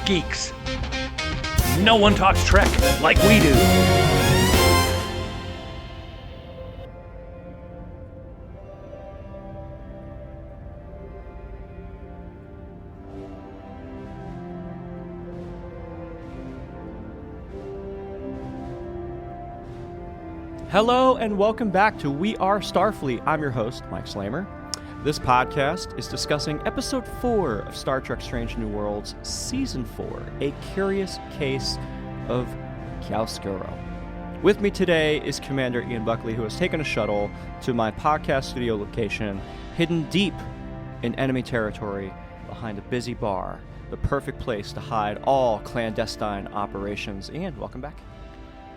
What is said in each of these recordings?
geeks. No one talks Trek like we do. Hello and welcome back to We Are Starfleet. I'm your host, Mike Slamer. This podcast is discussing Episode 4 of Star Trek Strange New Worlds, Season 4, A Curious Case of Chiaroscuro. With me today is Commander Ian Buckley, who has taken a shuttle to my podcast studio location, hidden deep in enemy territory behind a busy bar, the perfect place to hide all clandestine operations. Ian, welcome back.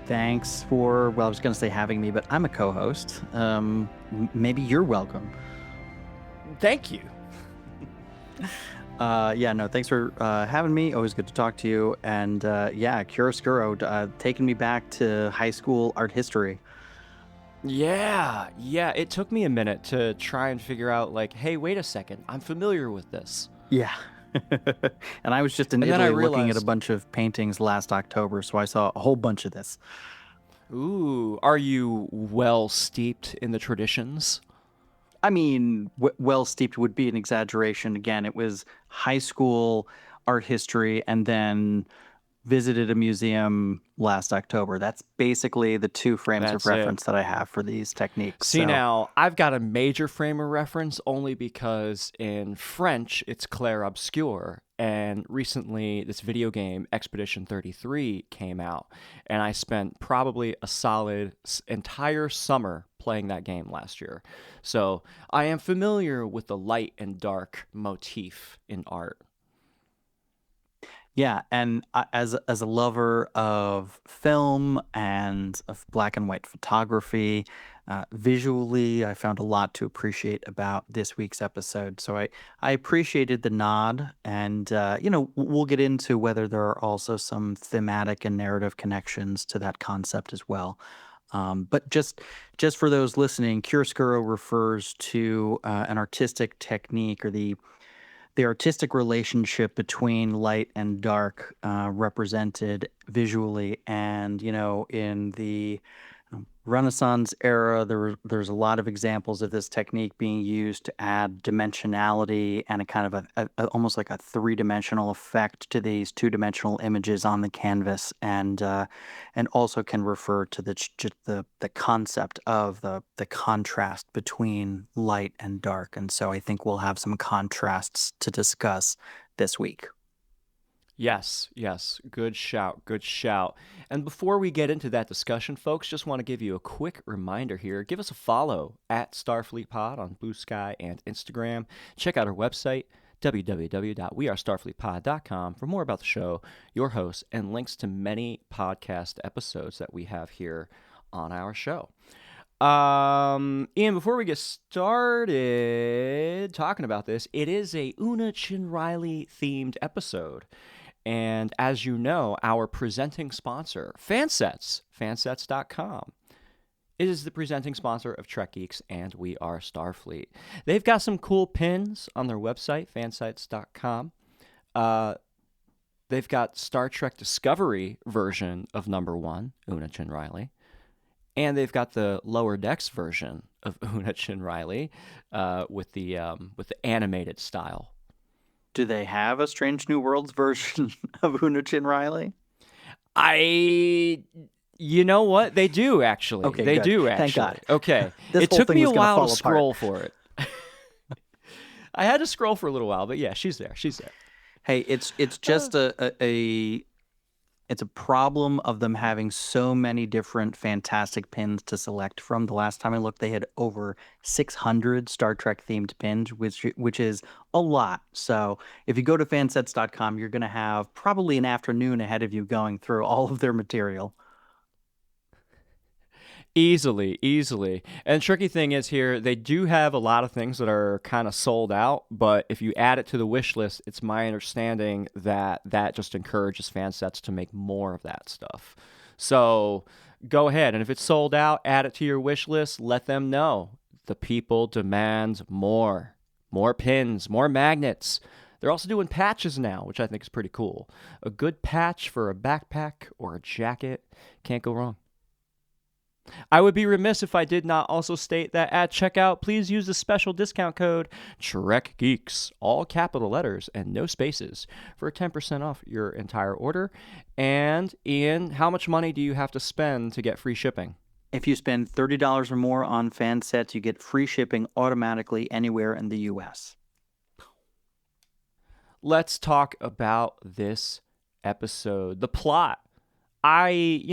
Thanks for, I was going to say having me, but I'm a co-host. Maybe you're welcome. Thank you. Thanks for having me. Always good to talk to you. And Chiaroscuro, taking me back to high school art history. Yeah, it took me a minute to try and figure out, hey, wait a second, I'm familiar with this. Yeah. And I was just in Italy looking at a bunch of paintings last October, so I saw a whole bunch of this. Ooh, are you well steeped in the traditions? I mean, well steeped would be an exaggeration. Again, it was high school art history and then visited a museum last October. That's basically the two frames of reference that I have for these techniques. See, now, I've got a major frame of reference only because in French, it's clair obscur. And recently, this video game, Expedition 33, came out. And I spent probably a solid entire summer playing that game last year. So I am familiar with the light and dark motif in art. Yeah, and as a lover of film and of black and white photography, visually, I found a lot to appreciate about this week's episode. So I appreciated the nod, and we'll get into whether there are also some thematic and narrative connections to that concept as well. But just for those listening, chiaroscuro refers to an artistic technique or the artistic relationship between light and dark represented visually. And, in the Renaissance era, there's a lot of examples of this technique being used to add dimensionality and a kind of a almost like a three-dimensional effect to these two-dimensional images on the canvas, and also can refer to the concept of the contrast between light and dark. And so I think we'll have some contrasts to discuss this week. Yes. Good shout. And before we get into that discussion, folks, just want to give you a quick reminder here. Give us a follow at Starfleet Pod on Blue Sky and Instagram. Check out our website, www.wearestarfleetpod.com, for more about the show, your hosts, and links to many podcast episodes that we have here on our show. Ian, before we get started talking about this, it is a Una Chin-Riley themed episode. And as you know, our presenting sponsor, fansets.com, is the presenting sponsor of Trek Geeks and We Are Starfleet. They've got some cool pins on their website, fansets.com. They've got Star Trek Discovery version of number 1, Una Chin-Riley. And they've got the Lower Decks version of Una Chin-Riley with the animated style. Do they have a Strange New Worlds version of Una Chin-Riley? You know what? They do, actually. Okay, they good. do, actually. Thank God. Okay. It took me a while to scroll for it. I had to scroll for a little while, but yeah, she's there. Hey, it's just it's a problem of them having so many different fantastic pins to select from. The last time I looked, they had over 600 Star Trek themed pins, which is a lot. So if you go to fansets.com, you're going to have probably an afternoon ahead of you going through all of their material. Easily. And the tricky thing is here, they do have a lot of things that are kind of sold out, but if you add it to the wish list, it's my understanding that just encourages Fansets to make more of that stuff. So go ahead, and if it's sold out, add it to your wish list, let them know. The people demand more. More pins, more magnets. They're also doing patches now, which I think is pretty cool. A good patch for a backpack or a jacket. Can't go wrong. I would be remiss if I did not also state that at checkout, please use the special discount code TrekGeeks, all capital letters and no spaces, for 10% off your entire order. And Ian, how much money do you have to spend to get free shipping? If you spend $30 or more on fan sets, you get free shipping automatically anywhere in the U.S. Let's talk about this episode. The plot. I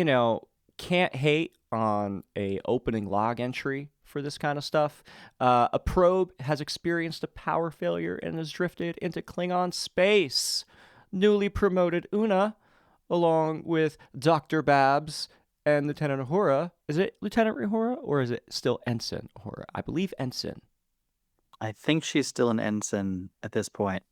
can't hate on a opening log entry for this kind of stuff. A probe has experienced a power failure and has drifted into Klingon space. Newly promoted Una, along with Dr. Babs and Lieutenant Uhura. Is it Lieutenant Uhura or is it still Ensign Uhura? I believe Ensign. I think she's still an ensign at this point.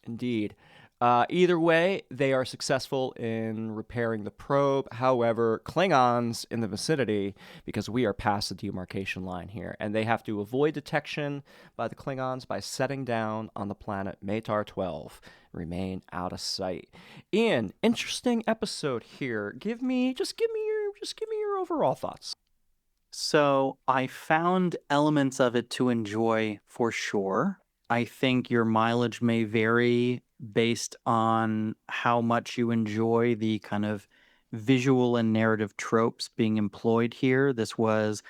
Indeed. Either way, they are successful in repairing the probe. However, Klingons in the vicinity, because we are past the demarcation line here, and they have to avoid detection by the Klingons by setting down on the planet Matar 12, remain out of sight. Ian, interesting episode here. Give me your overall thoughts. So I found elements of it to enjoy for sure. I think your mileage may vary based on how much you enjoy the kind of visual and narrative tropes being employed here. This was,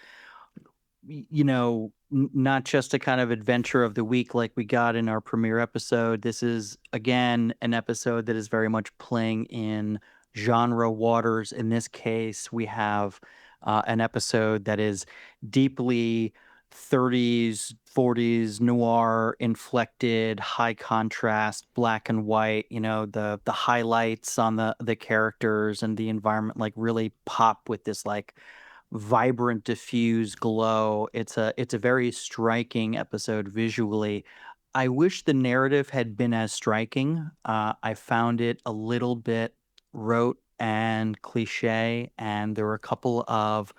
not just a kind of adventure of the week like we got in our premiere episode. This is, again, an episode that is very much playing in genre waters. In this case, we have an episode that is deeply 30s, 40s noir inflected, high contrast, black and white. The highlights on the characters and the environment like really pop with this like vibrant, diffuse glow. It's a very striking episode visually. I wish the narrative had been as striking. I found it a little bit rote and cliche, and there were a couple of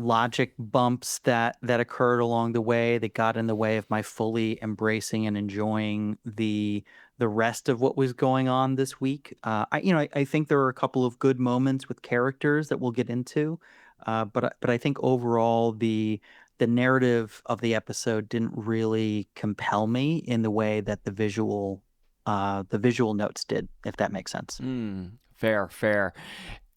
logic bumps that occurred along the way that got in the way of my fully embracing and enjoying the rest of what was going on this week. I think there were a couple of good moments with characters that we'll get into, but I think overall the narrative of the episode didn't really compel me in the way that the visual notes did, if that makes sense. Fair.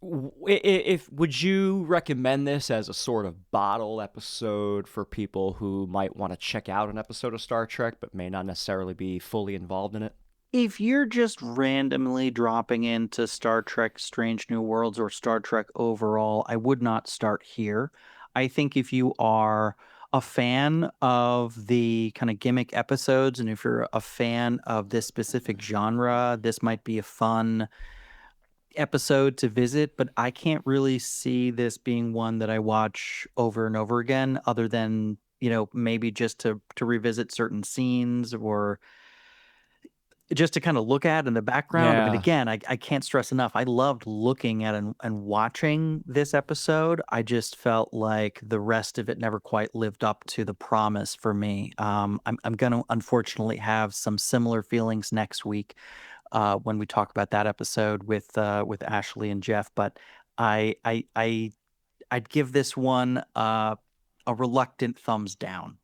Would you recommend this as a sort of bottle episode for people who might want to check out an episode of Star Trek but may not necessarily be fully involved in it? If you're just randomly dropping into Star Trek Strange New Worlds or Star Trek overall, I would not start here. I think if you are a fan of the kind of gimmick episodes and if you're a fan of this specific genre, this might be a fun episode to visit, but I can't really see this being one that I watch over and over again, other than, maybe just to revisit certain scenes or just to kind of look at in the background. Yeah. But again, I can't stress enough. I loved looking at and watching this episode. I just felt like the rest of it never quite lived up to the promise for me. I'm going to unfortunately have some similar feelings next week when we talk about that episode with Ashley and Jeff, but I'd give this one a reluctant thumbs down.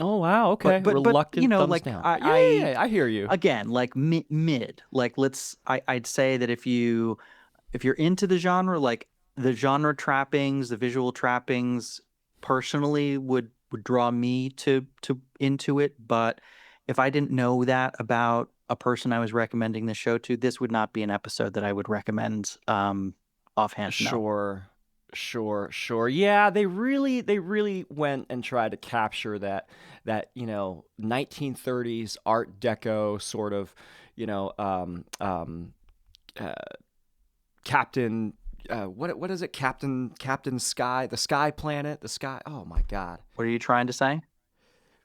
Oh wow, okay. But Reluctant thumbs like down. I I hear you. Again, like mid. Like I'd say that if you're into the genre, like the genre trappings, the visual trappings, personally would draw me to into it. But if I didn't know that about a person I was recommending the show to, this would not be an episode that I would recommend offhand. No. Sure. Yeah, they really went and tried to capture that 1930s Art Deco sort of, Captain what is it? Captain Sky, the Sky Planet, the Sky. Oh my God. What are you trying to say?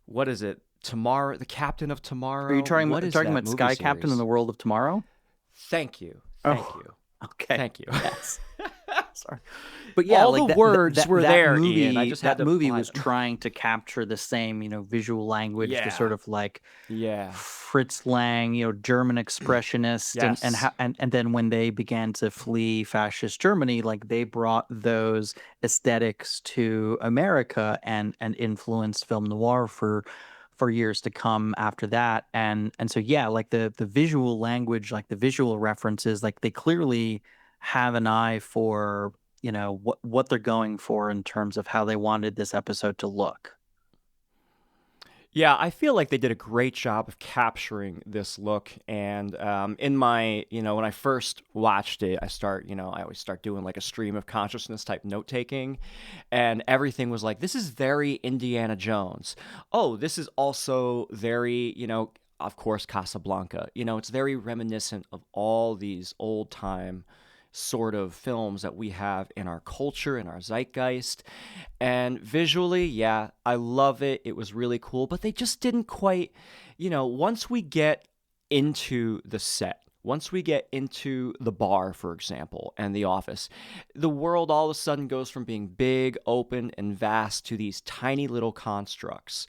What is it? Tomorrow, the Captain of Tomorrow. Are you talking about Sky series? Captain in the World of Tomorrow? Thank you. Okay. Thank you. Yes. Sorry. But yeah, All like the words were that there, movie, Ian. I just had that to movie find was them. trying to capture the same, visual language, the Yeah. sort of like Yeah. Fritz Lang, German expressionist, Yes. and then when they began to flee fascist Germany, like they brought those aesthetics to America and influenced film noir for years to come after that. And so yeah, like the visual language, like the visual references, like they clearly have an eye for, what they're going for in terms of how they wanted this episode to look. Yeah, I feel like they did a great job of capturing this look. And in my, when I first watched it, I always start doing like a stream of consciousness type note taking. And everything was like, this is very Indiana Jones. Oh, this is also very, of course, Casablanca. It's very reminiscent of all these old time sort of films that we have in our culture, in our zeitgeist. And visually, yeah, I love it. It was really cool, but they just didn't quite, once we get into the set, once we get into the bar, for example, and the office, the world all of a sudden goes from being big, open, and vast to these tiny little constructs.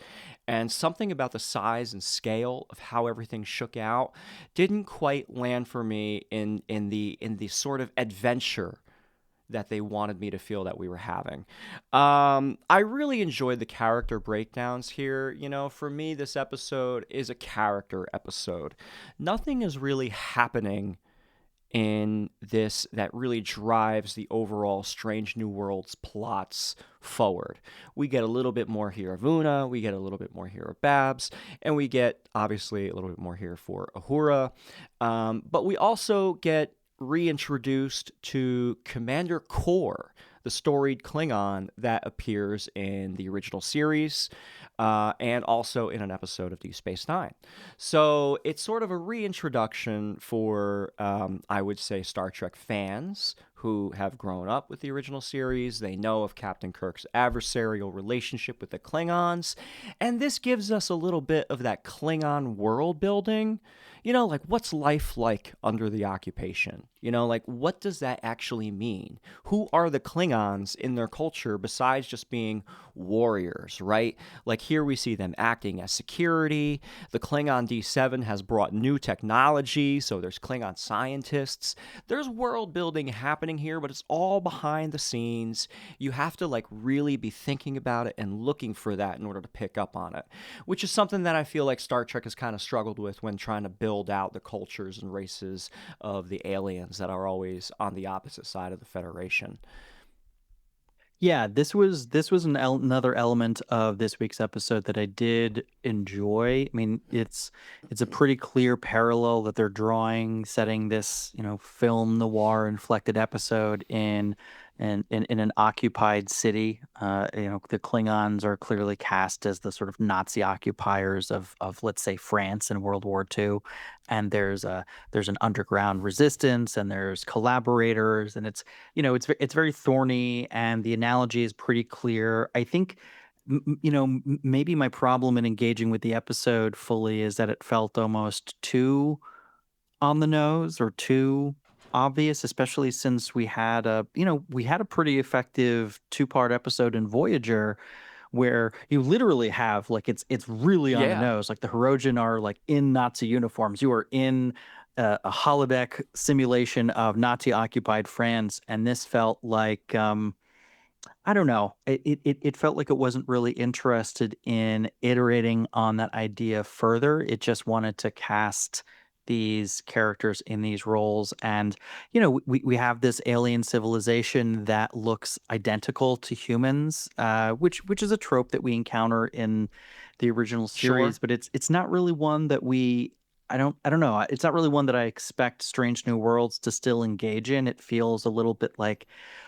And something about the size and scale of how everything shook out didn't quite land for me in the sort of adventure that they wanted me to feel that we were having. I really enjoyed the character breakdowns here. For me, this episode is a character episode. Nothing is really happening in this that really drives the overall Strange New Worlds plots forward. We get a little bit more here of Una, we get a little bit more here of Babs, and we get, obviously, a little bit more here for Uhura. But we also get reintroduced to Commander Kor, the storied Klingon that appears in the original series and also in an episode of Deep Space Nine. So it's sort of a reintroduction for, I would say, Star Trek fans who have grown up with the original series. They know of Captain Kirk's adversarial relationship with the Klingons. And this gives us a little bit of that Klingon world building. Like what's life like under the occupation? Like what does that actually mean? Who are the Klingons in their culture besides just being warriors, right? Like here we see them acting as security. The Klingon D7 has brought new technology, so there's Klingon scientists. There's world building happening here, but it's all behind the scenes. You have to like really be thinking about it and looking for that in order to pick up on it, which is something that I feel like Star Trek has kind of struggled with when trying to build out the cultures and races of the aliens that are always on the opposite side of the Federation. Yeah, this was another element of this week's episode that I did enjoy. I mean, it's a pretty clear parallel that they're drawing, setting this, film noir inflected episode in an occupied city. The Klingons are clearly cast as the sort of Nazi occupiers of let's say France in World War II, and there's an underground resistance and there's collaborators, and it's very thorny, and the analogy is pretty clear. I think maybe my problem in engaging with the episode fully is that it felt almost too on the nose or too obvious, especially since we had a pretty effective two-part episode in Voyager where you literally have like it's really on the Yeah. nose. Like the Hirogen are like in Nazi uniforms. You are in a holodeck simulation of Nazi occupied France, and this felt like I don't know. It felt like it wasn't really interested in iterating on that idea further. It just wanted to cast these characters in these roles. And, we have this alien civilization that looks identical to humans, which is a trope that we encounter in the original Sure. series, but it's not really one that I don't know. It's not really one that I expect Strange New Worlds to still engage in. It feels a little bit like,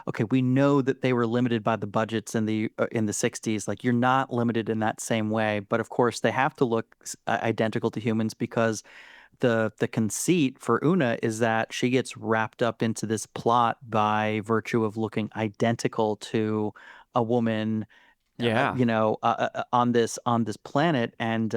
okay, we know that they were limited by the budgets in the 60s. Like you're not limited in that same way, but of course they have to look identical to humans because the conceit for Una is that she gets wrapped up into this plot by virtue of looking identical to a woman, Yeah. on this planet, and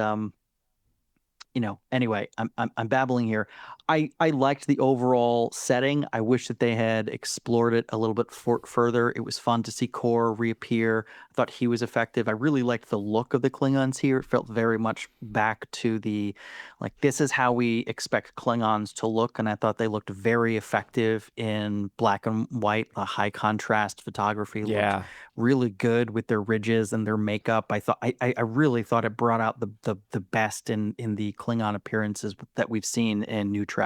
Anyway, I'm babbling here. I liked the overall setting. I wish that they had explored it a little bit further. It was fun to see Kor reappear. I thought he was effective. I really liked the look of the Klingons here. It felt very much back to the, like, this is how we expect Klingons to look, and I thought they looked very effective in black and white. High contrast photography looked Yeah. really good with their ridges and their makeup. I really thought it brought out the best in the Klingon appearances that we've seen in New Trek.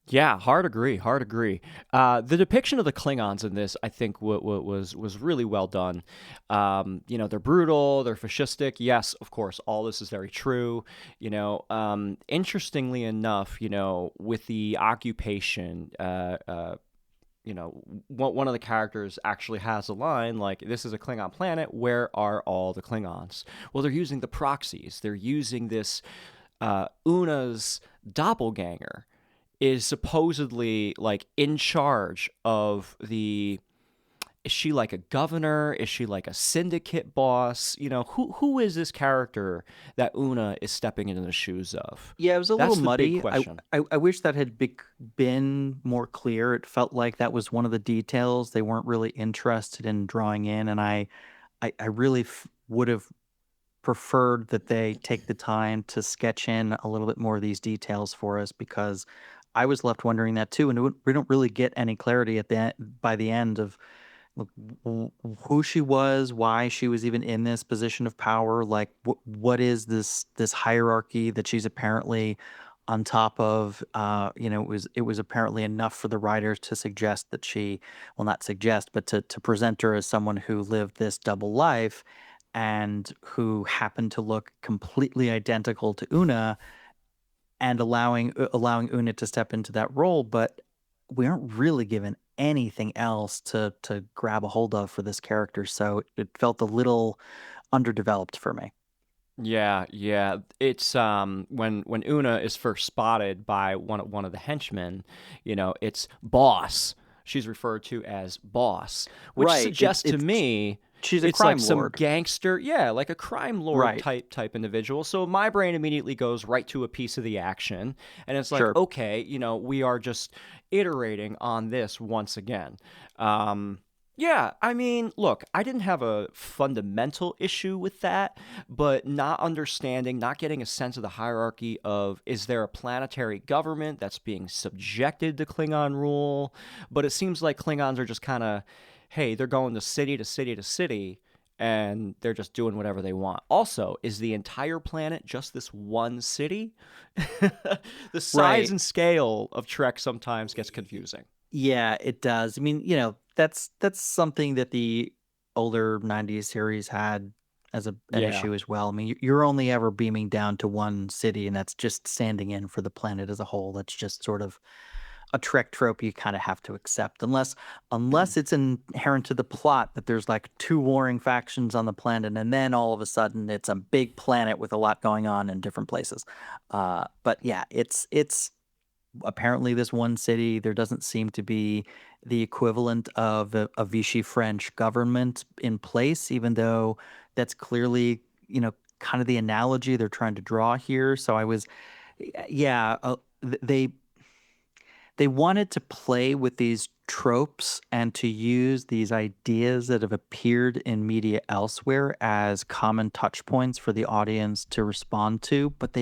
Yeah, hard agree, hard agree. The depiction of the Klingons in this, I think, was really well done. They're brutal, they're fascistic. Yes, of course, all this is very true. Interestingly enough, with the occupation, one of the characters actually has a line like, "This is a Klingon planet. Where are all the Klingons?" Well, they're using the proxies. They're using this Una's doppelganger is supposedly like in charge of the. Is she like a governor? Is she like a syndicate boss? Who is this character that Una is stepping into the shoes of? Yeah, it was a That's little the big muddy. question. I wish that had been more clear. It felt like that was one of the details they weren't really interested in drawing in, and I really would have preferred that they take the time to sketch in a little bit more of these details for us, because I was left wondering that too, and we don't really get any clarity by the end of like, who she was, why she was even in this position of power. Like, what is this hierarchy that she's apparently on top of? It was apparently enough for the writers to suggest that well, not suggest, but to present her as someone who lived this double life and who happened to look completely identical to Una, and allowing Una to step into that role. But we aren't really given anything else to grab a hold of for this character, so it felt a little underdeveloped for me. Yeah, yeah. It's when Una is first spotted by one of the henchmen, it's boss. She's referred to as boss, which Right. suggests to me She's a it's like crime some lord. gangster, yeah, like a crime lord Right. type individual. So my brain immediately goes right to a piece of the action, and it's like, Sure. okay, we are just iterating on this once again. Yeah, I mean, look, I didn't have a fundamental issue with that, but not understanding, not getting a sense of the hierarchy of, is there a planetary government that's being subjected to Klingon rule? But it seems like Klingons are just kind of, hey, they're going to city to city to city, and they're just doing whatever they want. Also, is the entire planet just this one city? The size Right. and scale of Trek sometimes gets confusing. Yeah, it does. I mean, that's something that the older 90s series had as an Yeah. issue as well. I mean, you're only ever beaming down to one city, and that's just standing in for the planet as a whole. That's just sort of a Trek trope you kind of have to accept, unless it's inherent to the plot that there's like two warring factions on the planet, and then all of a sudden it's a big planet with a lot going on in different places. But yeah, it's apparently this one city. There doesn't seem to be the equivalent of a Vichy French government in place, even though that's clearly, kind of the analogy they're trying to draw here. So yeah, they wanted to play with these tropes and to use these ideas that have appeared in media elsewhere as common touch points for the audience to respond to, but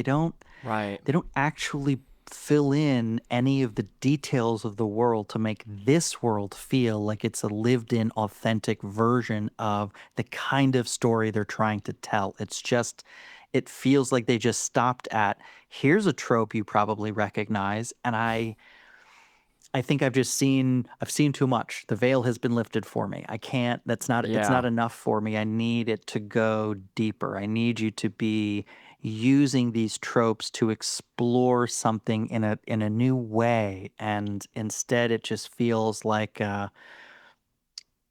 Right. they don't actually fill in any of the details of the world to make this world feel like it's a lived in, authentic version of the kind of story they're trying to tell. It feels like they just stopped at, here's a trope you probably recognize, and I think I've seen too much. The veil has been lifted for me. I can't, it's not Yeah. enough for me. I need it to go deeper. I need you to be using these tropes to explore something in a new way. And instead it just feels like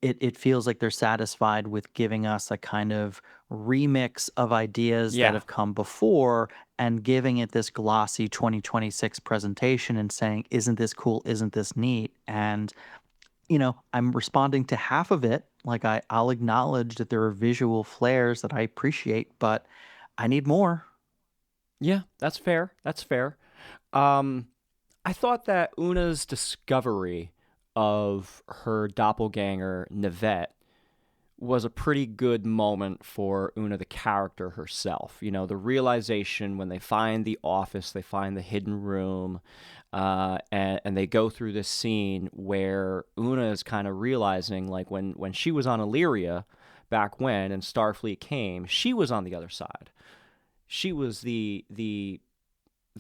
it feels like they're satisfied with giving us a kind of remix of ideas that Yeah. have come before and giving it this glossy 2026 presentation and saying, isn't this cool? Isn't this neat? And, I'm responding to half of it. Like, I'll acknowledge that there are visual flares that I appreciate, but I need more. Yeah, that's fair. That's fair. Um, I thought that Una's discovery of her doppelganger, Nivette, was a pretty good moment for Una, the character herself. You know, the realization when they find the office, they find the hidden room, and they go through this scene where Una is kind of realizing, like, when she was on Illyria back when and Starfleet came, she was on the other side. She was the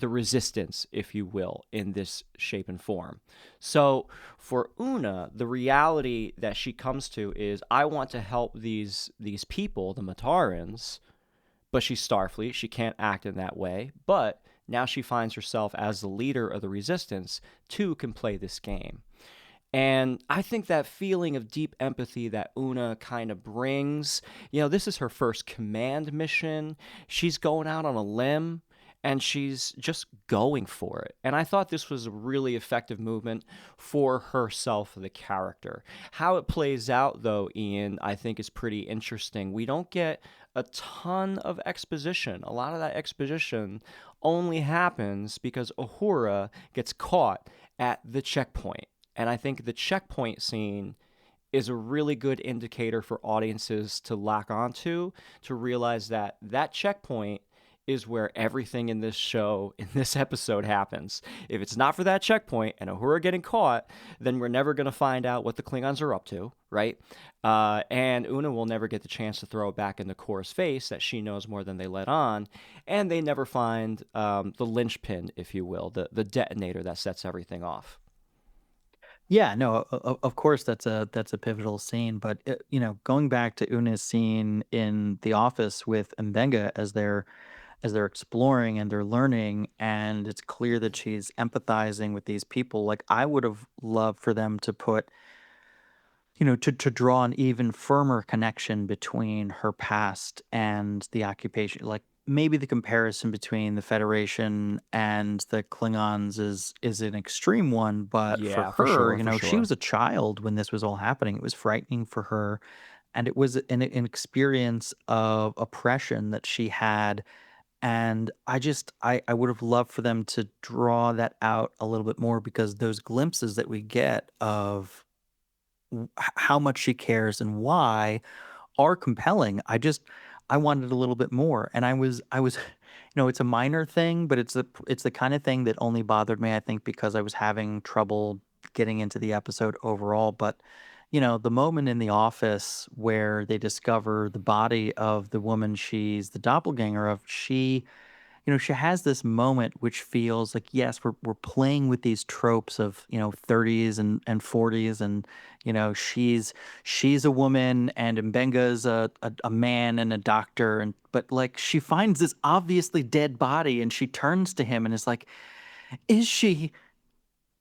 resistance, if you will, in this shape and form. So for Una, the reality that she comes to is, I want to help these people, the Matarans, but she's Starfleet. She can't act in that way. But now she finds herself as the leader of the resistance, too, can play this game. And I think that feeling of deep empathy that Una kind of brings, this is her first command mission. She's going out on a limb and she's just going for it. And I thought this was a really effective movement for herself, the character. How it plays out, though, Ian, I think is pretty interesting. We don't get a ton of exposition. A lot of that exposition only happens because Uhura gets caught at the checkpoint. And I think the checkpoint scene is a really good indicator for audiences to lock onto, to realize that that checkpoint is where everything in this show, in this episode, happens. If it's not for that checkpoint and Uhura getting caught, then we're never going to find out what the Klingons are up to, right? And Una will never get the chance to throw it back into Korra's face that she knows more than they let on, and they never find the linchpin, if you will, the detonator that sets everything off. Yeah, no, of course that's a pivotal scene, but going back to Una's scene in the office with Mbenga as they're exploring and they're learning, and it's clear that she's empathizing with these people. Like, I would have loved for them to put, to draw an even firmer connection between her past and the occupation. Like, maybe the comparison between the Federation and the Klingons is an extreme one, but for Yeah, for her, sure, for she sure. was a child when this was all happening. It was frightening for her, and it was an experience of oppression that she had. And I would have loved for them to draw that out a little bit more, because those glimpses that we get of how much she cares and why are compelling. I wanted a little bit more, and I was it's a minor thing, but it's the kind of thing that only bothered me, I think, because I was having trouble getting into the episode overall. But the moment in the office where they discover the body of the woman she's the doppelganger of, she has this moment which feels like, yes, we're playing with these tropes of, 30s and 40s, and she's a woman and Mbenga's a man and a doctor, and but like she finds this obviously dead body and she turns to him and is like, is she?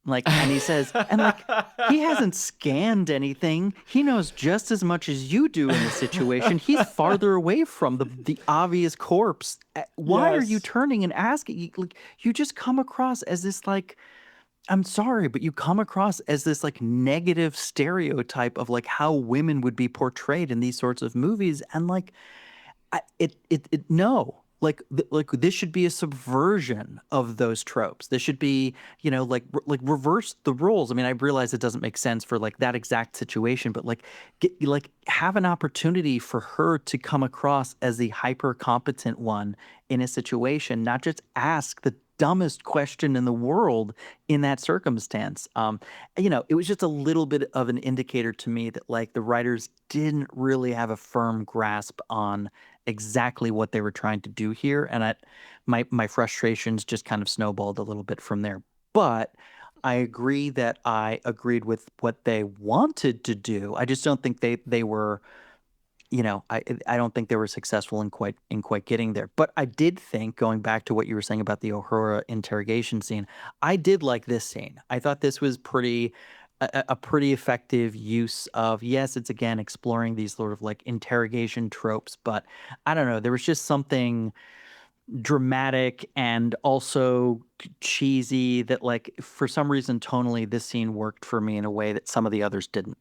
Like, and he says, and like, he hasn't scanned anything. He knows just as much as you do in the situation. He's farther away from the obvious corpse. Why are you Yes. turning and asking? Like, you just come across as this, like, I'm sorry, but you come across as this like negative stereotype of like how women would be portrayed in these sorts of movies. And like, no, like this should be a subversion of those tropes. This should be, like reverse the roles. I mean, I realize it doesn't make sense for like that exact situation, but like have an opportunity for her to come across as the hyper competent one in a situation, not just ask the dumbest question in the world in that circumstance. It was just a little bit of an indicator to me that like the writers didn't really have a firm grasp on exactly what they were trying to do here, and my frustrations just kind of snowballed a little bit from there. But I agree that I agreed with what they wanted to do. I just don't think they were, I don't think they were successful in quite getting there. But I did think, going back to what you were saying about the Uhura interrogation scene, I did like this scene. I thought this was a pretty effective use of, yes, it's again exploring these sort of like interrogation tropes, but I don't know, there was just something dramatic and also cheesy that, like, for some reason tonally this scene worked for me in a way that some of the others didn't.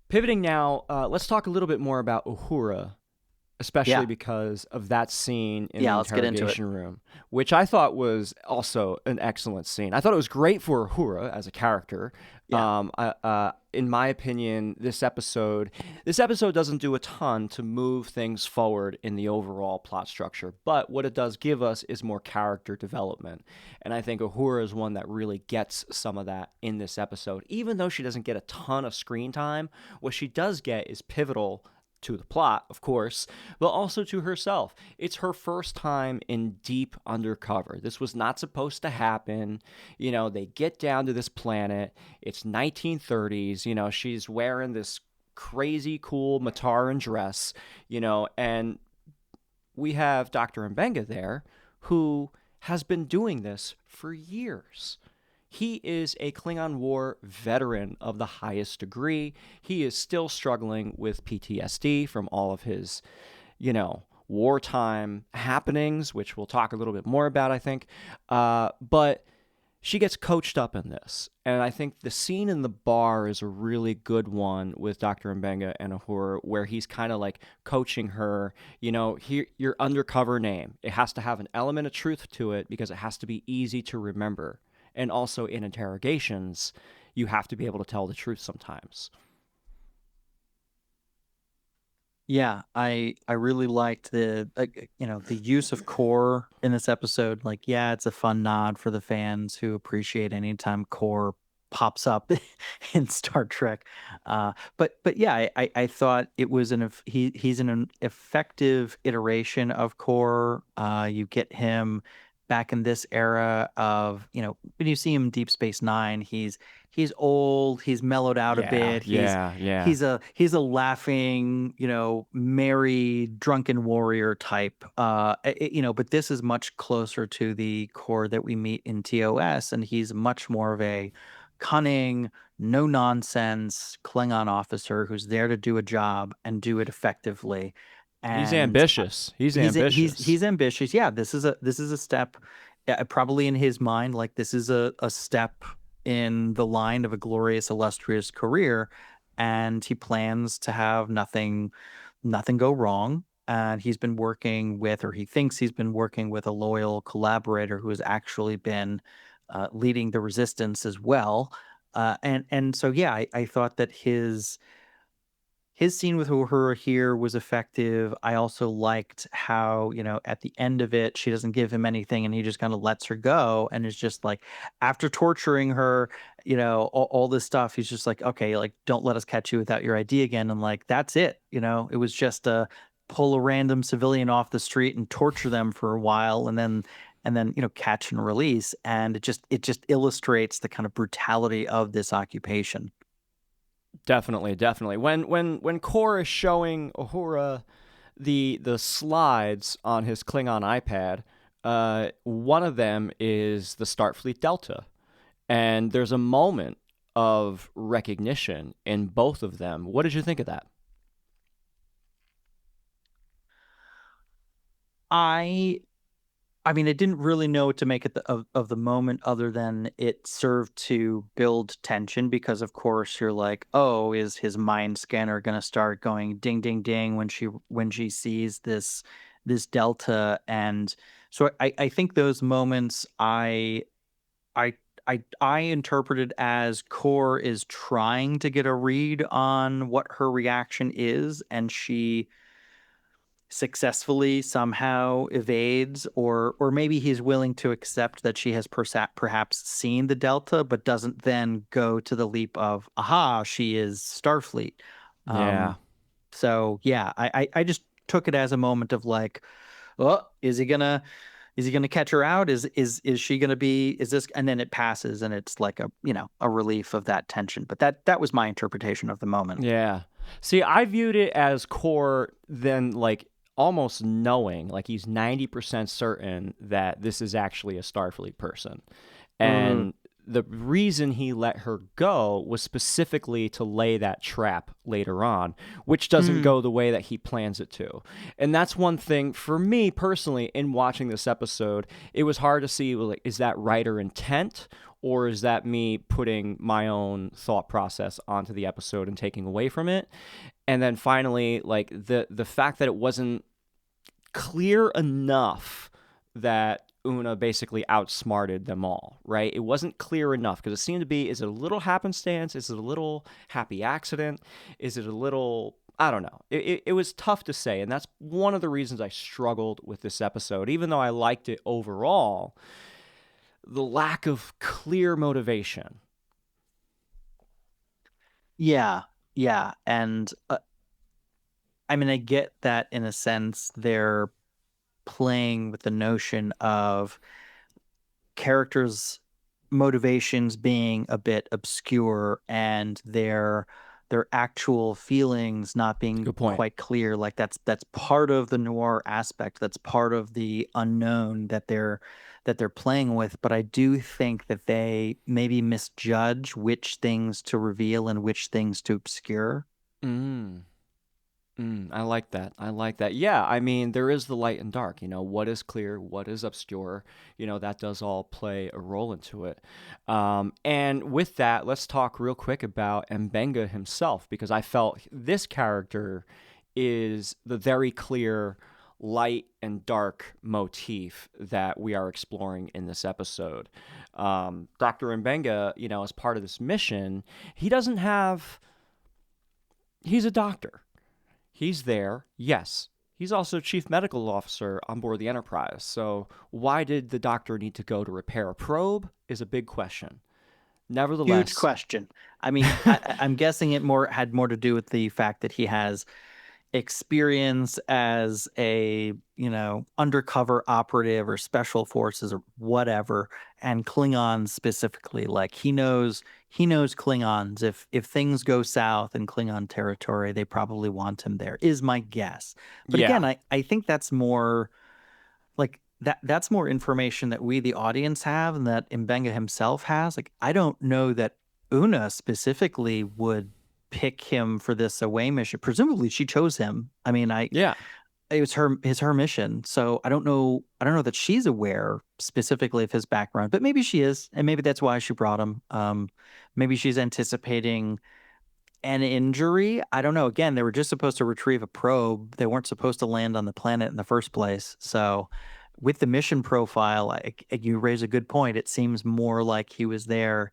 Pivoting now, let's talk a little bit more about Uhura especially Yeah. because of that scene in the Yeah, let's get into it. interrogation room, which I thought was also an excellent scene. I thought it was great for Uhura as a character. Yeah. In my opinion, this episode doesn't do a ton to move things forward in the overall plot structure, but what it does give us is more character development. And I think Uhura is one that really gets some of that in this episode. Even though she doesn't get a ton of screen time, what she does get is pivotal to the plot, of course, but also to herself. It's her first time in deep undercover. This was not supposed to happen. You know, they get down to this planet. It's 1930s. You know, she's wearing this crazy cool Mataran dress, you know, and we have Dr. Mbenga there who has been doing this for years. He is a Klingon War veteran of the highest degree. He is still struggling with PTSD from all of his, you know, wartime happenings, which we'll talk a little bit more about, I think. But she gets coached up in this. And I think the scene in the bar is a really good one with Dr. Mbenga and Uhura, where he's kind of like coaching her, you know, here, your undercover name. It has to have an element of truth to it because it has to be easy to remember. And also in interrogations, you have to be able to tell the truth sometimes. Yeah, I really liked the the use of core in this episode. Like, yeah, it's a fun nod for the fans who appreciate anytime core pops up in Star Trek. But yeah, I thought it was he's an effective iteration of core. You get him back in this era of, when you see him in Deep Space Nine, he's old, he's mellowed out a bit. Yeah. He's a laughing, merry, drunken warrior type. But this is much closer to the core that we meet in TOS, and he's much more of a cunning, no nonsense Klingon officer who's there to do a job and do it effectively. He's And ambitious. He's ambitious. he's ambitious. Yeah, this is a step, probably in his mind, like this is a step in the line of a glorious, illustrious career, and he plans to have nothing go wrong. And he's been working with, or he thinks he's been working with, a loyal collaborator who has actually been leading the resistance as well. And so yeah, I thought that his scene with Uhura here was effective. I also liked how, at the end of it, she doesn't give him anything and he just kind of lets her go. And it's just like, after torturing her, all this stuff, he's just like, okay, like, don't let us catch you without your ID again. And like, that's it. It was just pull a random civilian off the street and torture them for a while and then catch and release. And it just illustrates the kind of brutality of this occupation. Definitely. When Kor is showing Uhura the slides on his Klingon iPad, one of them is the Starfleet Delta, and there's a moment of recognition in both of them. What did you think of that? I mean, I didn't really know what to make of the moment, other than it served to build tension, because of course you're like, oh, is his mind scanner going to start going ding ding ding when she sees this delta? And so I think those moments I interpreted as Core is trying to get a read on what her reaction is, and she successfully somehow evades, or maybe he's willing to accept that she has perhaps seen the Delta, but doesn't then go to the leap of, aha, she is Starfleet. Yeah. So yeah, I just took it as a moment of like, oh, is he gonna catch her out? Is she gonna be, is this? And then it passes, and it's like a relief of that tension. But that was my interpretation of the moment. Yeah. See, I viewed it as Core then, like, almost knowing, like, he's 90% certain that this is actually a Starfleet person. And the reason he let her go was specifically to lay that trap later on, which doesn't go the way that he plans it to. And that's one thing for me personally in watching this episode. It was hard to see, like, is that writer intent, or is that me putting my own thought process onto the episode and taking away from it? And then finally, like the fact that it wasn't clear enough that Una basically outsmarted them all, right? It wasn't clear enough because it seemed to be, is it a little happenstance? Is it a little happy accident? Is it a little, I don't know. It was tough to say. And that's one of the reasons I struggled with this episode. Even though I liked it overall, the lack of clear motivation. Yeah, yeah. And I mean, I get that in a sense they're playing with the notion of characters' motivations being a bit obscure and their actual feelings not being Good point. quite clear. Like that's part of the noir aspect. That's part of the unknown that they're playing with. But I do think that they maybe misjudge which things to reveal and which things to obscure. Mm. I like that. I like that. Yeah, I mean, there is the light and dark. What is clear, what is obscure. That does all play a role into it. And with that, let's talk real quick about Mbenga himself, because I felt this character is the very clear light and dark motif that we are exploring in this episode. Dr. Mbenga, as part of this mission, he's a doctor. He's there, yes. He's also chief medical officer on board the Enterprise. So why did the doctor need to go to repair a probe is a big question. Nevertheless, Huge question. I mean, I'm guessing it had more to do with the fact that he has experience as a undercover operative or special forces or whatever, and Klingons specifically. Like he knows Klingons. If things go south in Klingon territory, they probably want him there, is my guess. But yeah, again, I think that's more like that's more information that we, the audience, have and that Mbenga himself has. Like I don't know that Una specifically would pick him for this away mission. Presumably she chose him. I mean, yeah. it was her mission. So I don't know that she's aware specifically of his background, but maybe she is, and maybe that's why she brought him. Maybe she's anticipating an injury. I don't know. Again, they were just supposed to retrieve a probe. They weren't supposed to land on the planet in the first place. So with the mission profile, you raise a good point. It seems more like he was there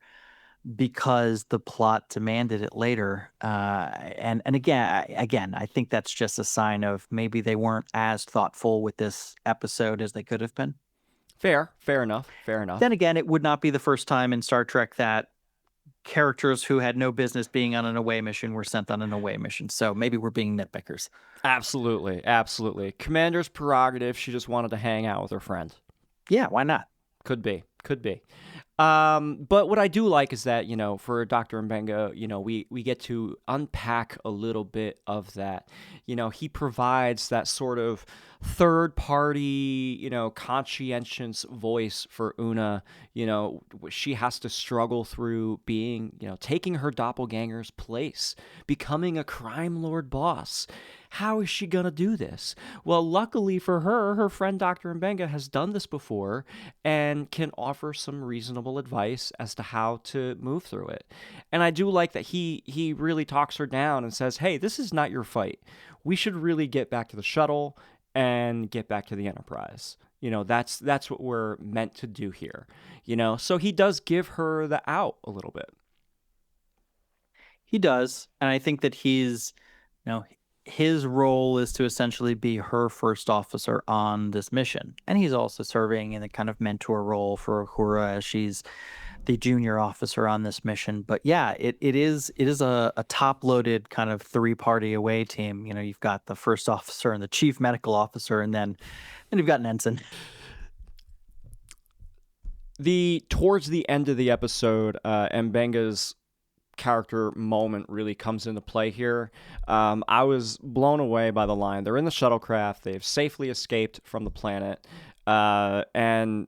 because the plot demanded it later. And again, I think that's just a sign of maybe they weren't as thoughtful with this episode as they could have been. Fair enough. Then again, it would not be the first time in Star Trek that characters who had no business being on an away mission were sent on an away mission. So maybe we're being nitpickers. Absolutely. Commander's prerogative. She just wanted to hang out with her friend. Yeah, why not? Could be. But what I do like is that, for Dr. Mbenga, we get to unpack a little bit of that. He provides that sort of third party, conscientious voice for Una. She has to struggle through being, taking her doppelganger's place, becoming a crime lord boss. How is she going to do this? Well, luckily for her, her friend Dr. Mbenga has done this before and can offer some reasonable advice as to how to move through it. And I do like that he really talks her down and says, hey, this is not your fight. We should really get back to the shuttle and get back to the Enterprise. That's what we're meant to do here. So he does give her the out a little bit. He does. And I think that his role is to essentially be her first officer on this mission. And he's also serving in a kind of mentor role for Uhura as she's the junior officer on this mission. But yeah, it is a top-loaded kind of three-party away team. You've got the first officer and the chief medical officer, and then you've got an ensign. Towards the end of the episode, Mbenga's character moment really comes into play here. I was blown away by the line. They're in the shuttlecraft. They've safely escaped from the planet. And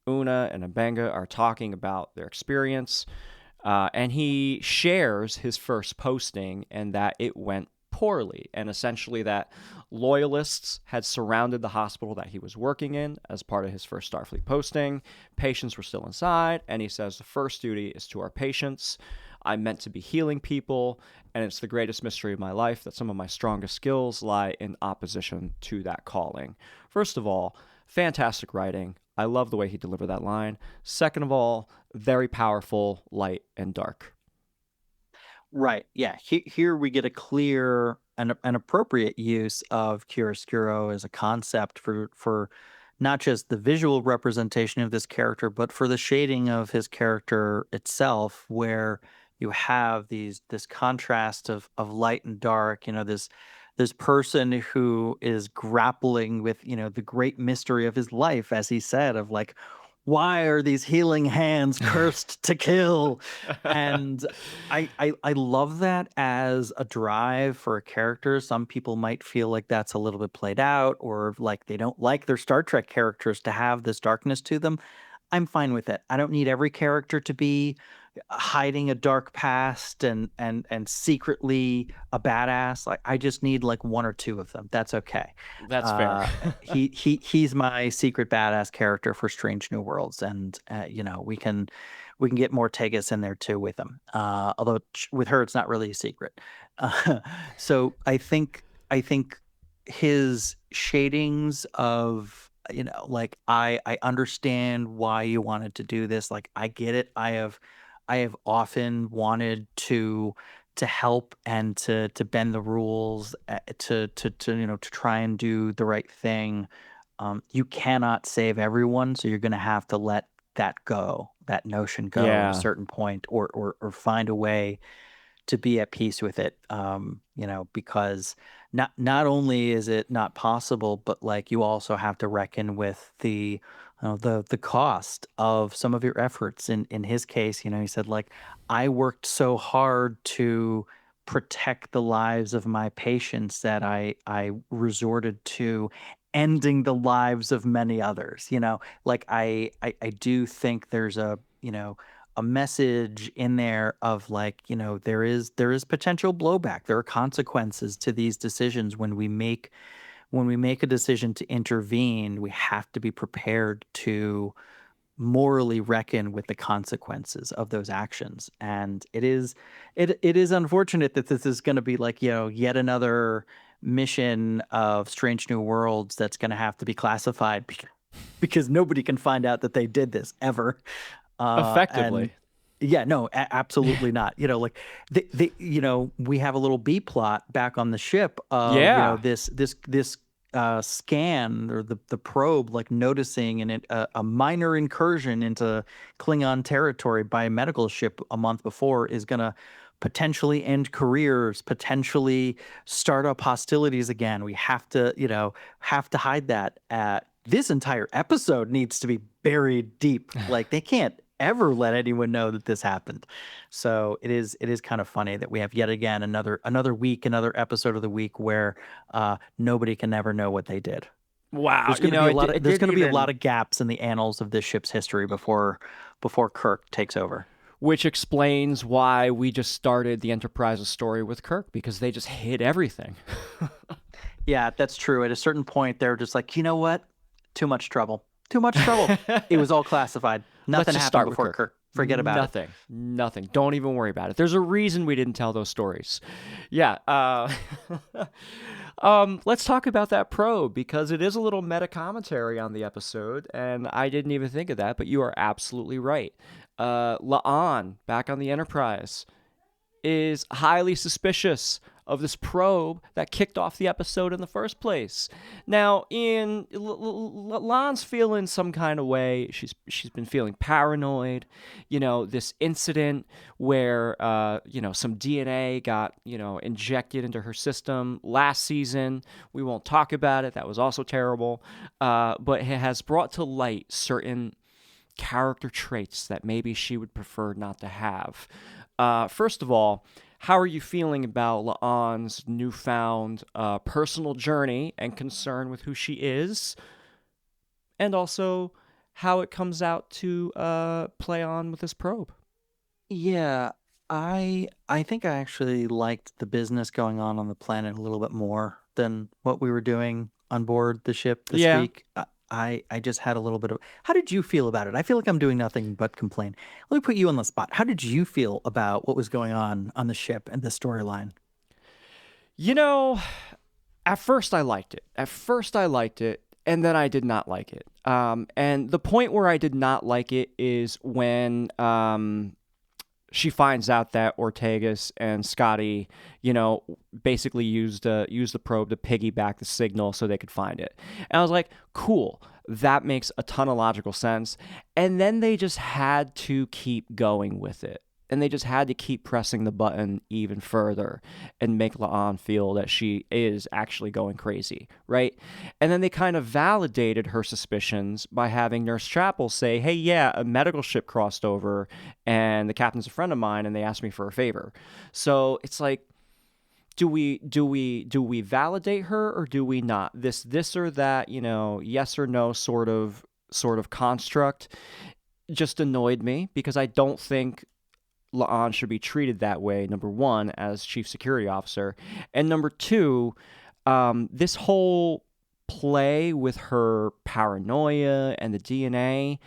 Una and Mbenga are talking about their experience. And he shares his first posting and that it went poorly, and essentially that loyalists had surrounded the hospital that he was working in as part of his first Starfleet posting. Patients were still inside, and he says the first duty is to our patients. I'm meant to be healing people, and it's the greatest mystery of my life that some of my strongest skills lie in opposition to that calling. First of all, fantastic writing. I love the way he delivered that line. Second of all, very powerful, light and dark. Right. Yeah. Here we get a clear and an appropriate use of chiaroscuro as a concept for not just the visual representation of this character, but for the shading of his character itself, where you have this contrast of light and dark. This person who is grappling with the great mystery of his life, as he said, of like, why are these healing hands cursed to kill? And I love that as a drive for a character. Some people might feel like that's a little bit played out, or like they don't like their Star Trek characters to have this darkness to them. I'm fine with it. I don't need every character to be hiding a dark past and secretly a badass. Like I just need like one or two of them. That's okay. That's fair. He's my secret badass character for Strange New Worlds, and we can get more Tegas in there too with him. Although with her it's not really a secret. So I think his shadings of like I understand why you wanted to do this. Like I get it. I have often wanted to help and to bend the rules, to try and do the right thing. You cannot save everyone, so you're going to have to let that notion go at a Yeah. certain point, or find a way to be at peace with it. Because not only is it not possible, but like you also have to reckon with the cost of some of your efforts. In his case, he said like, I worked so hard to protect the lives of my patients that I resorted to ending the lives of many others. Like I do think there's a message in there of like, there is potential blowback. There are consequences to these decisions. When we make a decision to intervene, we have to be prepared to morally reckon with the consequences of those actions. And it is unfortunate that this is going to be like, yet another mission of Strange New Worlds that's going to have to be classified because nobody can find out that they did this ever. And Effectively. yeah, no, absolutely not. Like we have a little B plot back on the ship of Yeah. this scan, or the probe, like noticing a minor incursion into Klingon territory by a medical ship a month before is gonna potentially end careers, potentially start up hostilities again. We have to hide that. This entire episode needs to be buried deep. Like they can't ever let anyone know that this happened. So it is kind of funny that we have yet again another week, another episode of the week where nobody can ever know what they did. Wow. There's going to be a lot of It there's didn't going to be a lot even, of gaps in the annals of this ship's history before Kirk takes over. which explains why we just started the Enterprise's story with Kirk, because they just hid everything. Yeah, that's true. At a certain point, they're just like, you know what? Too much trouble. Too much trouble. It was all classified. Let's Nothing just happened start with before Kirk. Kirk. Forget about it. Nothing. Don't even worry about it. There's a reason we didn't tell those stories. Yeah. Let's talk about that probe, because it is a little meta commentary on the episode, and I didn't even think of that, but you are absolutely right. La'an, back on the Enterprise, is highly suspicious of this probe that kicked off the episode in the first place. Now, Lan's feeling some kind of way. She's been feeling paranoid. This incident where some DNA got injected into her system last season. We won't talk about it. That was also terrible. But it has brought to light certain character traits that maybe she would prefer not to have. First of all, how are you feeling about La'an's newfound personal journey and concern with who she is? And also how it comes out to play on with this probe. Yeah, I think I actually liked the business going on the planet a little bit more than what we were doing on board the ship this Yeah. week. I just had a little bit of. How did you feel about it? I feel like I'm doing nothing but complain. Let me put you on the spot. How did you feel about what was going on the ship and the storyline? You know, at first I liked it. And then I did not like it. And the point where I did not like it is when she finds out that Ortegas and Scotty, basically used the probe to piggyback the signal so they could find it. And I was like, cool. That makes a ton of logical sense. And then they just had to keep going with it. And they just had to keep pressing the button even further and make La'an feel that she is actually going crazy, right? And then they kind of validated her suspicions by having Nurse Chapel say, hey, yeah, a medical ship crossed over and the captain's a friend of mine and they asked me for a favor. So it's like, do we validate her or do we not? This or that, yes or no sort of construct just annoyed me because I don't think La'an should be treated that way, number one, as chief security officer. And number two, this whole play with her paranoia and the DNA,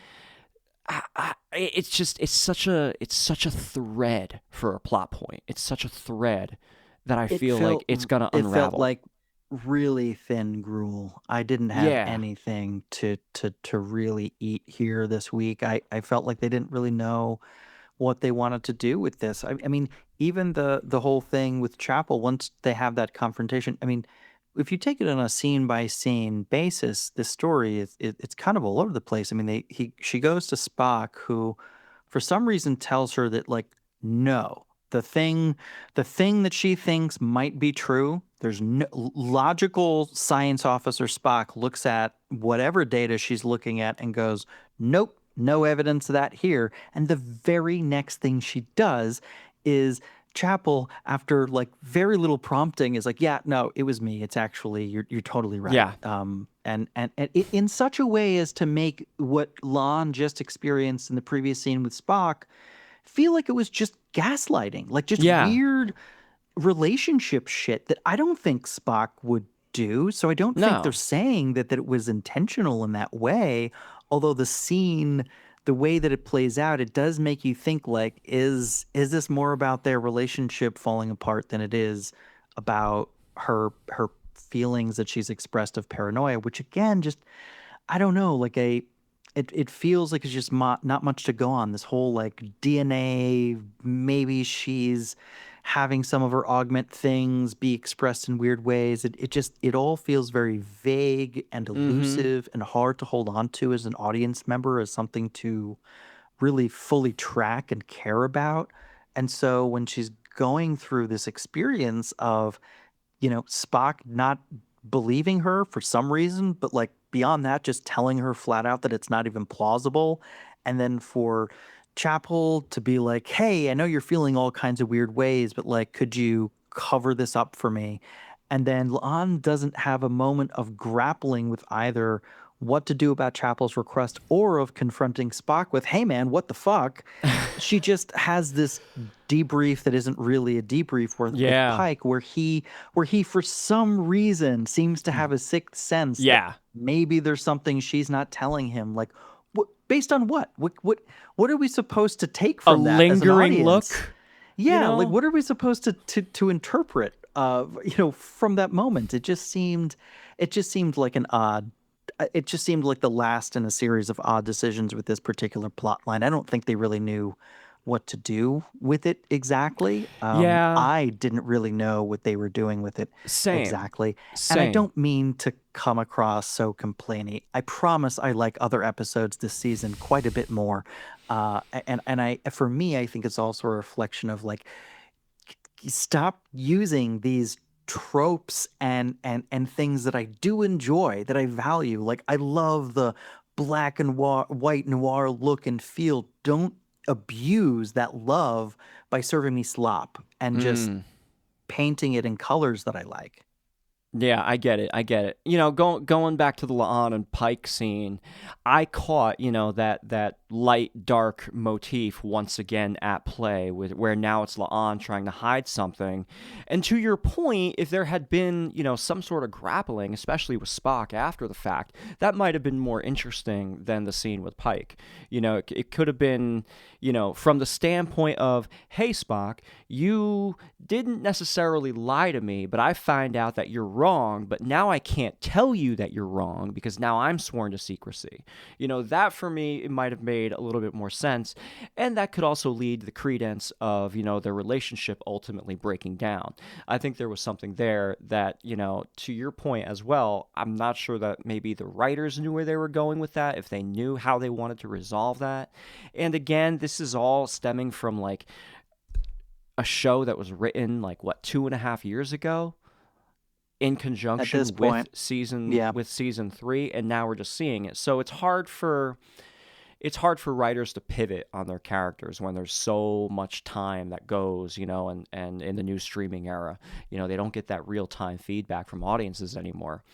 it's such a thread for a plot point. It's such a thread that I feel like it's going to unravel. It felt like really thin gruel. I didn't have anything to really eat here this week. I felt like they didn't really know what they wanted to do with this. I mean, even the whole thing with Chapel, once they have that confrontation, I mean, if you take it on a scene by scene basis, this story it's kind of all over the place. I mean, she goes to Spock, who for some reason tells her that, like, no, the thing that she thinks might be true, there's no logical science officer Spock looks at whatever data she's looking at and goes, nope, no evidence of that here. And the very next thing she does is Chapel, after like very little prompting, is like, yeah, no, it was me. It's actually, you're totally right. Yeah. And it, in such a way as to make what Lon just experienced in the previous scene with Spock feel like it was just gaslighting, like just weird relationship shit that I don't think Spock would do. So I don't think they're saying that it was intentional in that way. Although the scene, the way that it plays out, it does make you think, like, is this more about their relationship falling apart than it is about her feelings that she's expressed of paranoia, which again, just, I don't know, like it feels like it's just not much to go on. This whole like DNA, maybe she's having some of her augment things be expressed in weird ways. It all feels very vague and elusive and hard to hold on to as an audience member, as something to really fully track and care about. And so when she's going through this experience of, Spock not believing her for some reason, but like beyond that, just telling her flat out that it's not even plausible. And then for Chapel to be like, hey, I know you're feeling all kinds of weird ways, but like, could you cover this up for me? And then La'an doesn't have a moment of grappling with either what to do about Chapel's request or of confronting Spock with, hey man, what the fuck? She just has this debrief that isn't really a debrief with Pike, where he for some reason seems to have a sixth sense that maybe there's something she's not telling him. Like, based on what? What are we supposed to take from that as an lingering audience? look? Yeah, like what are we supposed to interpret from that moment? It just seemed like it just seemed like the last in a series of odd decisions with this particular plot line. I don't think they really knew what to do with it exactly. I didn't really know what they were doing with it exactly. And I don't mean to come across so complainy. I promise I like other episodes this season quite a bit more. For me, I think it's also a reflection of like, stop using these tropes and things that I do enjoy, that I value. Like, I love the black and white noir look and feel. Don't abuse that love by serving me slop and just painting it in colors that I like. Yeah, I get it. I get it. Going back to the La'an and Pike scene, I caught, that light dark motif once again at play with where now it's La'an trying to hide something. And to your point, if there had been, some sort of grappling, especially with Spock after the fact, that might have been more interesting than the scene with Pike. It could have been, from the standpoint of, hey Spock, you didn't necessarily lie to me, but I find out that you're wrong, but now I can't tell you that you're wrong because now I'm sworn to secrecy. That for me, it might have made a little bit more sense. And that could also lead to the credence of, their relationship ultimately breaking down. I think there was something there that, to your point as well, I'm not sure that maybe the writers knew where they were going with that, if they knew how they wanted to resolve that. And again, this is all stemming from like a show that was written like what 2.5 years ago in At conjunction this point, yeah. with season 3, and now we're just seeing it. So it's hard for writers to pivot on their characters when there's so much time that goes, and in the new streaming era, they don't get that real time feedback from audiences anymore.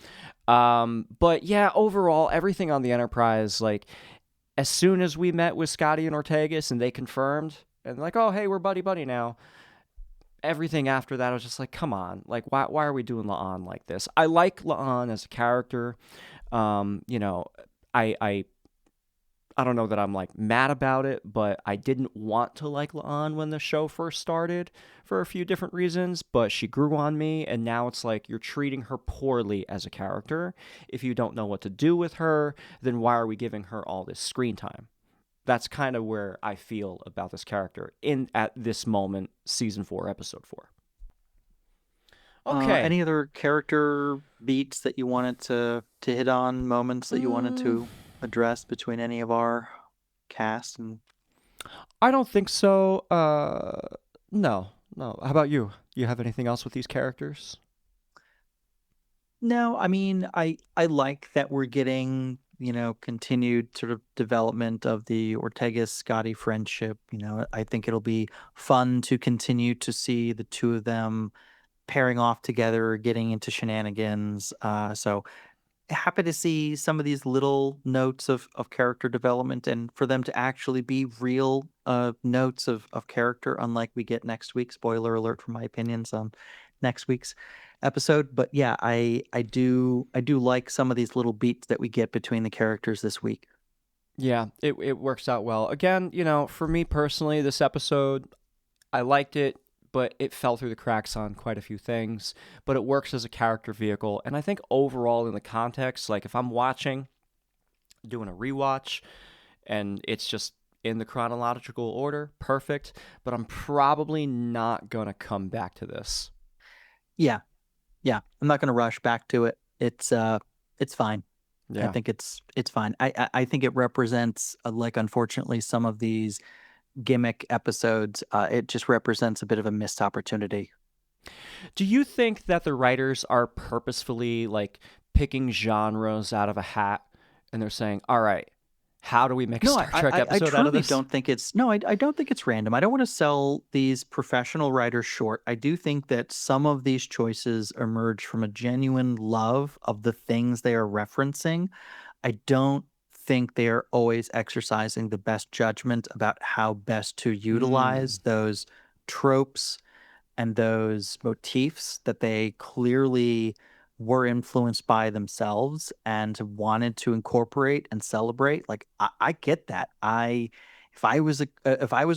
But yeah, overall, everything on the Enterprise, like as soon as we met with Scotty and Ortegas and they confirmed and like, oh hey, we're buddy buddy now. Everything after that, I was just like, come on, like why are we doing La'an like this? I like La'an as a character. I I don't know that I'm like mad about it, but I didn't want to like La'an when the show first started for a few different reasons, but she grew on me, and now it's like you're treating her poorly as a character. If you don't know what to do with her, then why are we giving her all this screen time? That's kind of where I feel about this character at this moment, season 4, episode 4. Okay. Any other character beats that you wanted to hit on, moments that you wanted to address between any of our cast? And I don't think so. No. How about you? You have anything else with these characters? no, I mean, I like that we're getting, continued sort of development of the Ortega-Scotty friendship. I think it'll be fun to continue to see the two of them pairing off together, getting into shenanigans. So happy to see some of these little notes of character development, and for them to actually be real notes of character, unlike we get next week. Spoiler alert for my opinions on next week's episode. But yeah, I do like some of these little beats that we get between the characters this week. Yeah, it works out well. Again, for me personally, this episode, I liked it, but it fell through the cracks on quite a few things. But it works as a character vehicle. And I think overall in the context, like if I'm doing a rewatch, and it's just in the chronological order, perfect. But I'm probably not going to come back to this. Yeah. I'm not going to rush back to it. It's fine. Yeah. I think it's fine. I think it represents, like, unfortunately, some of these gimmick episodes, it just represents a bit of a missed opportunity. Do you think that the writers are purposefully like picking genres out of a hat, and they're saying, all right, how do we make a No, Star Trek episode out of truly this? don't think it's no, I don't think it's random. I don't want to sell these professional writers short. I do think that some of these choices emerge from a genuine love of the things they are referencing. I don't think they are always exercising the best judgment about how best to utilize those tropes and those motifs that they clearly were influenced by themselves and wanted to incorporate and celebrate. Like, I get that. If I was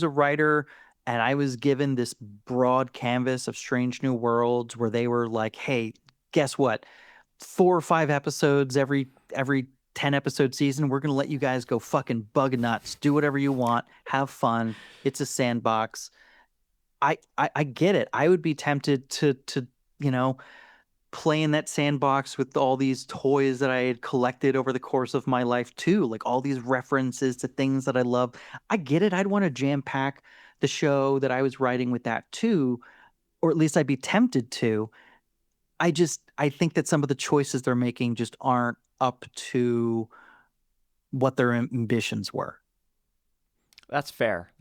a writer and I was given this broad canvas of Strange New Worlds where they were like, hey, guess what? 4 or 5 episodes every 10 episode season, we're gonna let you guys go fucking bug nuts, do whatever you want, have fun. It's a sandbox. I get it. I would be tempted to play in that sandbox with all these toys that I had collected over the course of my life too, like all these references to things that I love. I get it. I'd want to jam pack the show that I was writing with that too, or at least I'd be tempted to. I think that some of the choices they're making just aren't up to what their ambitions were. That's fair.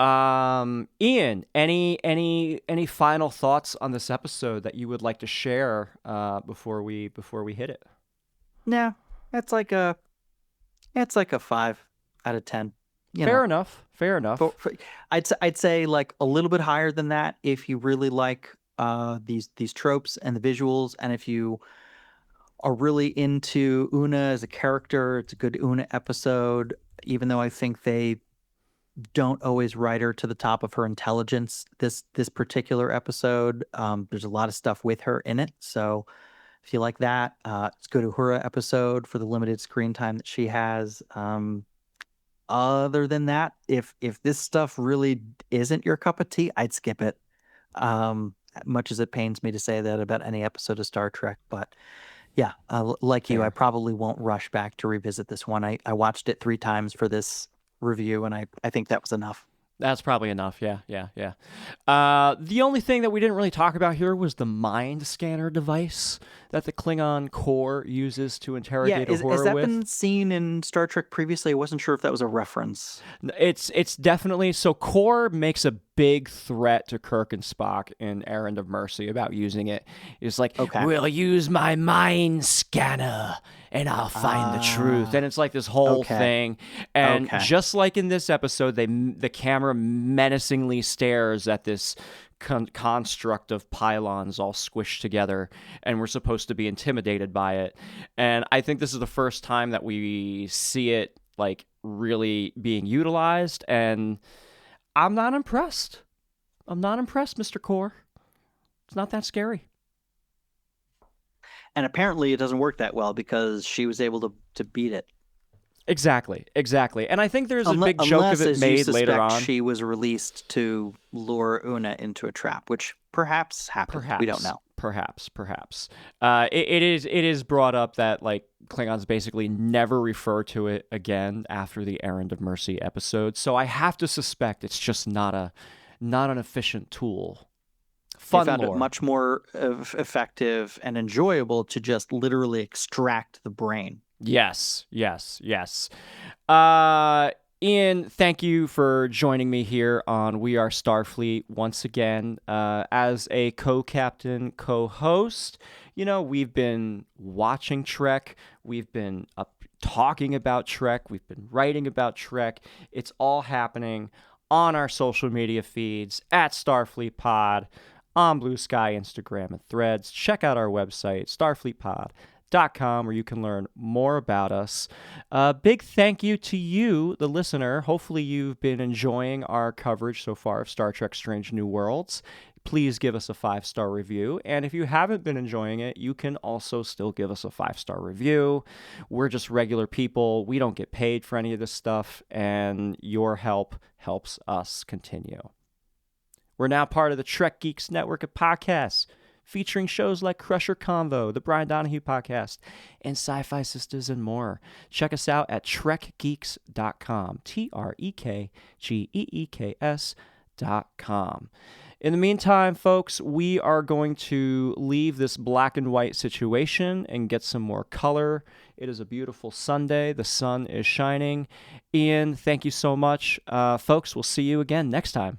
Ian, any final thoughts on this episode that you would like to share before we hit it? No, it's like a 5 out of 10. Fair enough. I'd say like a little bit higher than that if you really like these tropes and the visuals, and if you are really into Una as a character. It's a good Una episode, even though I think they don't always write her to the top of her intelligence. This particular episode, there's a lot of stuff with her in it, so if you like that, it's a good Uhura episode for the limited screen time that she has. Other than that, if this stuff really isn't your cup of tea, I'd skip it. Much as it pains me to say that about any episode of Star Trek, but yeah, like you, I probably won't rush back to revisit this one. I watched it 3 times for this review, and I think that was enough. That's probably enough. Yeah. The only thing that we didn't really talk about here was the mind scanner device that the Klingon core uses to interrogate Uhura with. Has that been seen in Star Trek previously? I wasn't sure if that was a reference. It's definitely... So Core makes a big threat to Kirk and Spock in Errand of Mercy about using it. It's like, we'll use my mind scanner and I'll find the truth. And it's like this whole thing. And just like in this episode, the camera menacingly stares at this construct of pylons all squished together, and we're supposed to be intimidated by it. And I think this is the first time that we see it like really being utilized, and I'm not impressed. Mr. Core. It's not that scary. And apparently it doesn't work that well because she was able to beat it. Exactly. And I think there's a big joke of it made later on. She was released to lure Una into a trap, which perhaps happened. We don't know. Perhaps. It is brought up that like Klingons basically never refer to it again after the Errand of Mercy episode. So I have to suspect it's just not an efficient tool. Fun found lore. It much more effective and enjoyable to just literally extract the brain. Yes. Ian, thank you for joining me here on We Are Starfleet once again as a co-captain, co-host. You know, we've been watching Trek. We've been talking about Trek. We've been writing about Trek. It's all happening on our social media feeds at Starfleet Pod, on Blue Sky, Instagram, and Threads. Check out our website, starfleetpod.com, where you can learn more about us. Big thank you to you, the listener. Hopefully you've been enjoying our coverage so far of Star Trek Strange New Worlds. Please give us a 5-star review. And if you haven't been enjoying it, you can also still give us a 5-star review. We're just regular people. We don't get paid for any of this stuff, and your help helps us continue. We're now part of the Trek Geeks network of podcasts, featuring shows like Crusher Convo, the Brian Donahue podcast, and Sci-Fi Sisters and more. Check us out at trekgeeks.com, TREKGEEKS.com. In the meantime, folks, we are going to leave this black and white situation and get some more color. It is a beautiful Sunday. The sun is shining. Ian, thank you so much. Folks, we'll see you again next time.